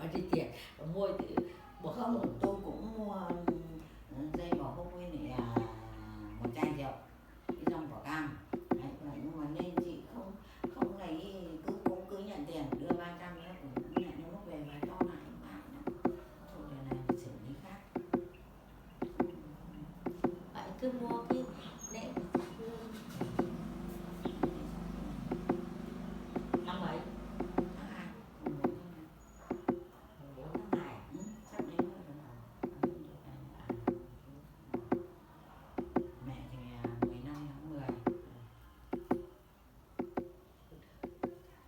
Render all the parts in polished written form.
mà đi tiền mua thì bỏ không, tôi cũng mua dây bỏ không nguyên này 100 triệu cái dòng quả cam đấy, nhưng mà nên chị không lấy cứ nhận tiền đưa 300 nữa cũng nhận lúc về và cho lại bạn nữa. Thôi đời này phải xử lý khác. bạn cứ mua cái nệm năm mấy Tháng 2 mùng 4 tháng 2 4 tháng 2 sắp đến rồi mẹ thì 15 tháng 10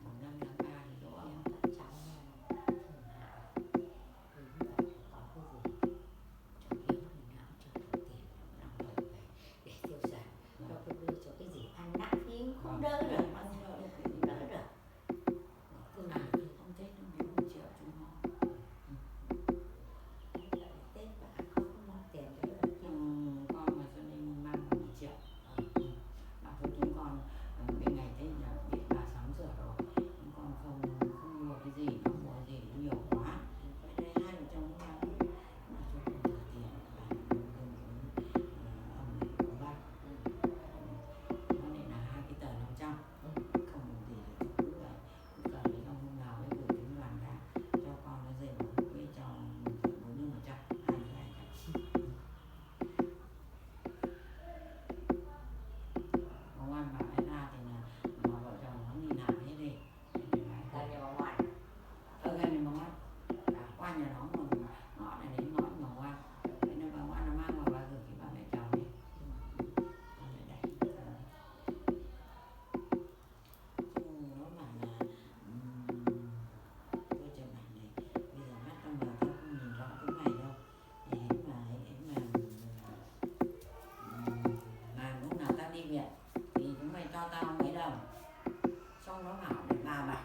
15 tháng 3 thì dỗ ông. các cháu còn cái gì cho hiếu thì nào cho đủ tiền làm lời về để tiêu xài cho cái đưa cho cái gì ăn lãng phí không đỡ được mà đỡ được cứ làm Không Tết nó mấy 1 triệu chúng nó. Tết và không có mong tiền cho được Con mà cho nên mang 1 triệu. Mà thôi chúng con bên ngày Tết là biết bà sắm sửa rồi. Chúng con không mua cái gì, không mua gì nhiều quá. Vậy đây hai vợ chồng nhau mà cho con thừa tiền bà ông này có bác. Nó này là 2 cái tờ 500. Không gì là cứ vậy. Cần đến ông hôm nào mới gửi đến đoàn ra cho con nó dây một lúc với cho 400, 200. Ông ăn bảo ấy ra thì là vợ chồng nó đi làm hết đi. là nhà bà ngoại Ở gần nhà bà ngoan, qua nhà nó mà ngõ này đến ngõ nhà bà ngoan. Thế nên bà ngoan nó mang vào bà gửi cái bà mẹ chồng đi. Con lại đẩy. Chứ nó bảo là tôi chồng ảnh này bây giờ mắt tao mờ tao không nhìn rõ cái ngày đâu. Thì mà lúc nào tao đi viện thì chúng mày cho tao mấy đồng. Xong nó bảo để bà bảo